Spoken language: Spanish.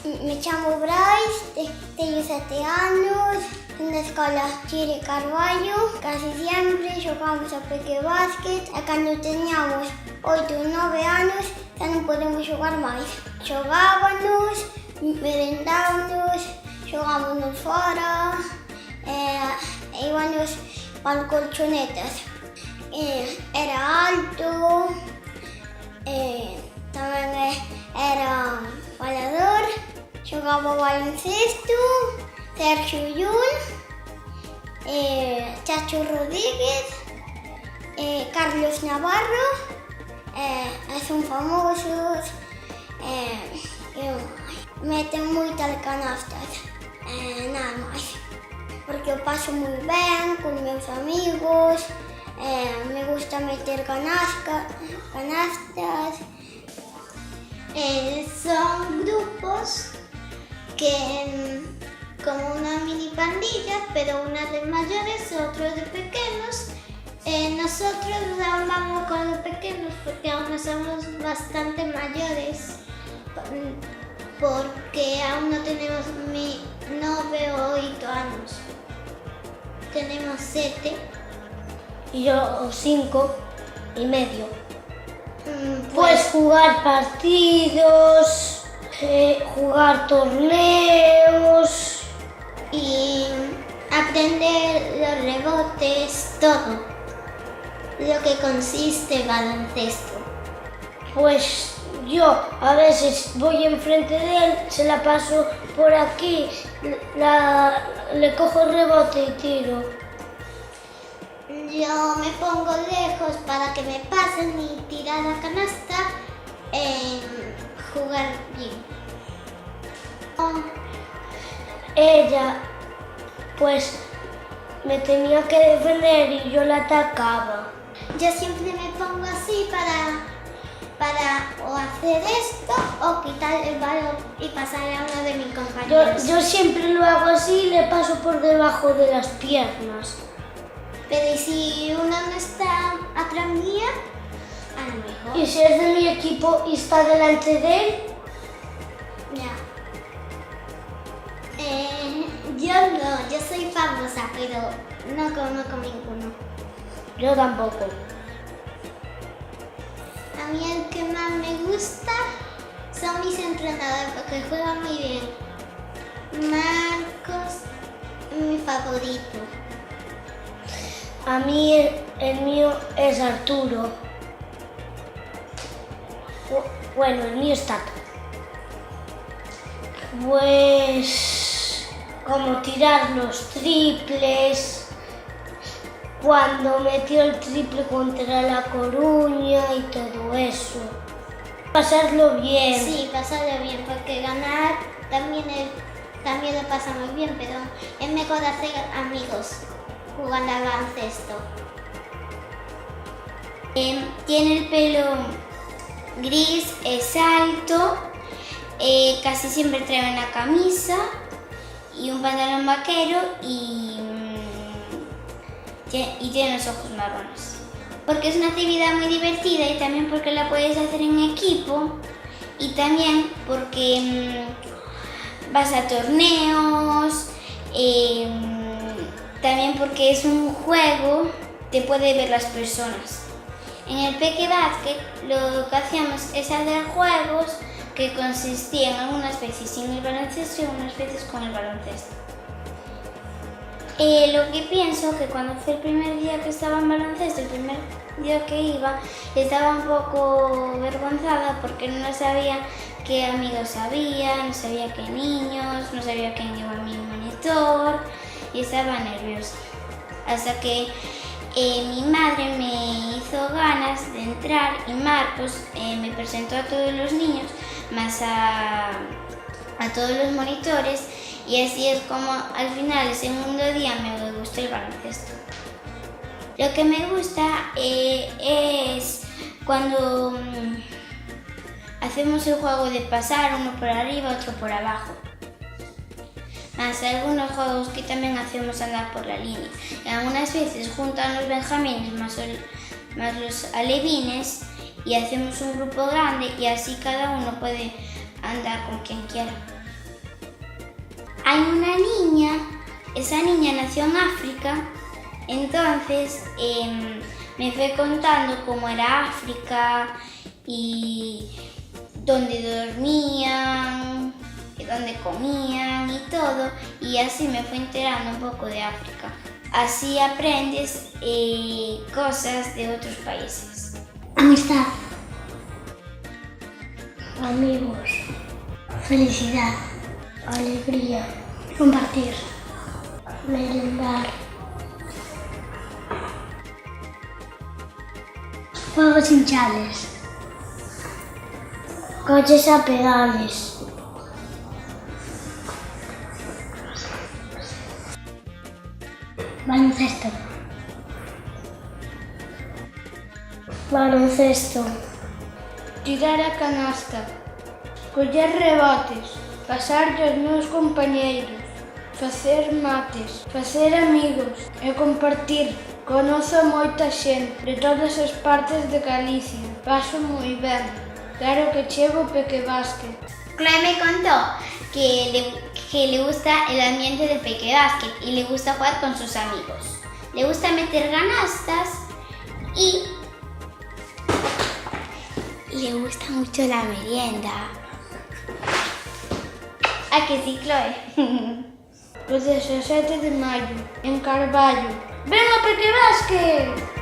Me chamo Brais, teño 7 anos, na escola Chire Carballo. Casi sempre xogamos a peque básquet e cando teñamos 8 ou 9 anos xa non podemos xogar máis. Xogábanos, merendábamos, xogámonos fora e íbanos para colchonetas. Era alto, tamén era falador, xogaba baloncesto, Sergio Llull, Chacho Rodríguez, Carlos Navarro, son famosos, meten moitas canastas, nada máis, porque eu paso moi ben con meus amigos, me gusta meter canastas. Son grupos que como una mini pandilla, pero una de mayores, otro de pequeños. Nosotros vamos con los pequeños porque aún no somos bastante mayores, porque aún no tenemos 9 o 8 años. Tenemos 7. Y yo 5 y medio. Puedes jugar partidos, jugar torneos y aprender los rebotes, todo lo que consiste el baloncesto. Pues yo a veces voy enfrente de él, se la paso por aquí, le cojo el rebote y tiro. Yo me pongo lejos para que me pasen y tirar la canasta, jugar bien. Ella pues me tenía que defender y yo la atacaba. Yo siempre me pongo así para o hacer esto o quitar el balón y pasarle a uno de mis compañeros. Yo siempre lo hago así y le paso por debajo de las piernas. Pero ¿y si uno no está atrás mía? A lo mejor. ¿Y si es de mi equipo y está delante de él? Ya. Yo no, yo soy famosa, pero no conozco ninguno. Yo tampoco. A mí el que más me gusta son mis entrenadores porque juegan muy bien. Marcos es mi favorito. A mí el mío es Arturo. Bueno, el mío es Tato. Pues como tirar los triples, cuando metió el triple contra La Coruña y todo eso. Pasarlo bien. Sí, pasarlo bien, porque ganar también lo pasa muy bien, pero es mejor hacer amigos jugando al baloncesto. Tiene el pelo gris, es alto, casi siempre trae una camisa y un pantalón vaquero y tiene los ojos marrones. Porque es una actividad muy divertida y también porque la puedes hacer en equipo y también porque vas a torneos, también porque es un juego, te puede ver las personas. En el Peque Básquet lo que hacíamos es hacer juegos que consistían algunas veces sin el baloncesto y algunas veces con el baloncesto. Lo que pienso que cuando fue el primer día que estaba en baloncesto, el primer día que iba, estaba un poco vergonzada porque no sabía qué amigos había, no sabía qué niños, no sabía quién iba a mi monitor y estaba nerviosa. Hasta que mi madre me hizo ganas de entrar y Marcos me presentó a todos los niños, más a todos los monitores, y así es como al final, el segundo día, me gustó el baloncesto. Lo que me gusta es cuando hacemos el juego de pasar uno por arriba, otro por abajo. Más algunos juegos que también hacemos andar por la línea. Y algunas veces juntan los benjamines más los alevines y hacemos un grupo grande y así cada uno puede andar con quien quiera. hay una niña, esa niña nació en África, entonces me fue contando cómo era África y dónde dormían, dónde comían y todo, y así me fue enterando un poco de África. Así aprendes cosas de otros países. Amistad, Amigos, felicidad, alegría, compartir, merendar, juegos hinchables, coches a pedales, baloncesto, baloncesto, tirar a canasta, coller rebotes, pasar os meus compañeiros, facer mates, facer amigos e compartir. Conozo a moita xente de todas as partes de Galicia. Paso moi ben. Claro que chevo pequebásquet. Chloe me contó que le gusta el ambiente de pequebásquet y le gusta jugar con sus amigos. Le gusta meter canastas y le gusta mucho la merienda. ¿A que sí, Chloe? O 17 de maio, en Carballo. ¡Ven a pequebásquet!